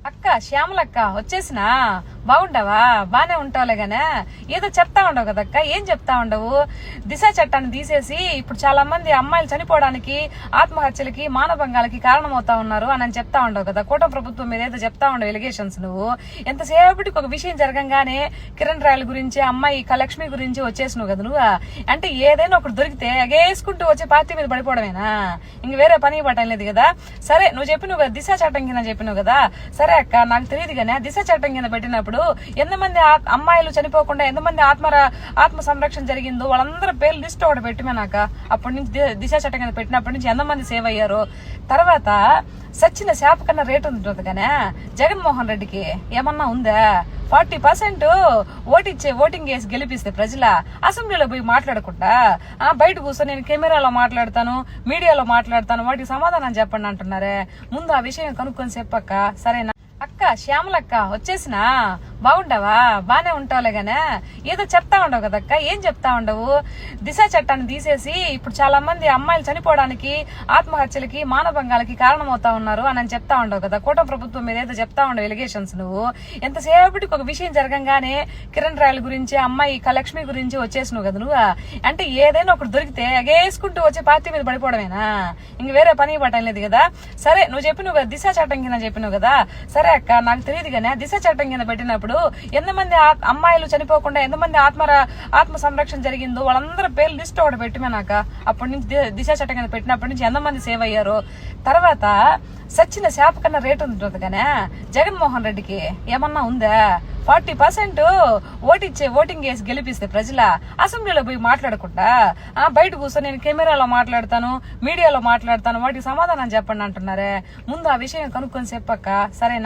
అక్క శ్యామలక్క వచ్చేసినా బాగుంటావా? బానే ఉంటావులే గానే ఏదో చెప్తా ఉండవు కదక్క. ఏం చెప్తా ఉండవు? దిశ చట్టాన్ని తీసేసి ఇప్పుడు చాలా మంది అమ్మాయిలు చనిపోవడానికి, ఆత్మహత్యలకి, మానభంగాలకి కారణమవుతా ఉన్నారు అని చెప్తా ఉండవు కదా. కూటమి ప్రభుత్వం మీద ఏదో చెప్తా ఉండవు ఎలిగేషన్స్. నువ్వు ఎంతసేపటికి ఒక విషయం జరగంగానే కిరణ్ రాయల గురించి, అమ్మాయి లక్ష్మి గురించి వచ్చేసినావు కదా. నువ్వు అంటే ఏదైనా ఒకటి దొరికితే ఎగేసుకుంటూ వచ్చే పార్టీ మీద పడిపోవడమేనా? ఇంక వేరే పని పట్టం లేదు కదా. సరే నువ్వు చెప్పినావు కదా దిశ చట్టం కింద చెప్పినావు కదా. సరే అక్క నాకు తెలియదు గానే దిశ చట్టం కింద పెట్టినప్పుడు ఎంతమంది అమ్మాయిలు చనిపోకుండా ఎంతమంది ఆత్మ సంరక్షణ జరిగిందో వాళ్ళందరూ పేర్లు లిస్ట్ ఒకటి పెట్టిమేనాక అప్పటి నుంచి దిశ చట్టం కింద పెట్టినప్పటి నుంచి ఎంతమంది సేవ్ అయ్యారు. తర్వాత సచ్చిన శాప కన్నా రేటు ఉంటుంది కానీ జగన్మోహన్ రెడ్డికి ఏమన్నా ఉందా? 40% ఓటింగ్ వేసి గెలిపిస్తే ప్రజల అసెంబ్లీలో పోయి మాట్లాడకుండా బయట కూర్చొని నేను కెమెరాలో మాట్లాడతాను, మీడియాలో మాట్లాడతాను, వాటికి సమాధానం చెప్పండి అంటున్నారే. ముందు ఆ విషయం కనుక్కొని చెప్పక్క. సరేనా అక్క శ్యామలక్క వచ్చేసినా బాగుంటావా? బానే ఉంటావులే గానే ఏదో చెప్తా ఉండవు కదక్క. ఏం చెప్తా ఉండవు? దిశ చట్టాన్ని తీసేసి ఇప్పుడు చాలా మంది అమ్మాయిలు చనిపోవడానికి, ఆత్మహత్యలకి, మానభంగాలకి కారణమవుతా ఉన్నారు అని చెప్తా ఉండవు కదా. కూటమి ప్రభుత్వం మీద ఏదో చెప్తా ఉండవు ఎలిగేషన్స్. నువ్వు ఎంతసేపటికి ఒక విషయం జరగంగానే కిరణ్ రాయల గురించి, అమ్మాయి లక్ష్మి గురించి వచ్చేసినావు కదా. నువ్వు అంటే ఏదైనా ఒకటి దొరికితే ఎగేసుకుంటూ వచ్చే పార్టీ మీద పడిపోవడమేనా? ఇంక వేరే పని పట్టం లేదు కదా. సరే నువ్వు చెప్పినావు కదా దిశ చట్టం కింద చెప్పినావు కదా. సరే అక్క నాకు తెలియదు గానే దిశ చట్టం కింద పెట్టినప్పుడు ఎంతమంది అమ్మాయిలు చనిపోకుండా ఎంతమంది ఆత్మ సంరక్షణ జరిగిందో వాళ్ళందరూ పేర్లు లిస్ట్ ఒకటి పెట్టిమేనాక అప్పటి నుంచి దిశ చట్టం కింద పెట్టినప్పటి నుంచి ఎంతమంది సేవ్ అయ్యారు. తర్వాత సచ్చిన శాప కన్నా రేటు ఉంటుంది కానీ జగన్మోహన్ రెడ్డికి ఏమన్నా ఉందా? 40% ఓటింగ్ వేసి గెలిపిస్తే ప్రజల అసెంబ్లీలో పోయి మాట్లాడకుండా బయట కూర్చొని నేను కెమెరాలో మాట్లాడతాను, మీడియాలో మాట్లాడతాను, వాటికి సమాధానం చెప్పండి అంటున్నారే. ముందు ఆ విషయం కనుక్కొని చెప్పక్క. సరేనా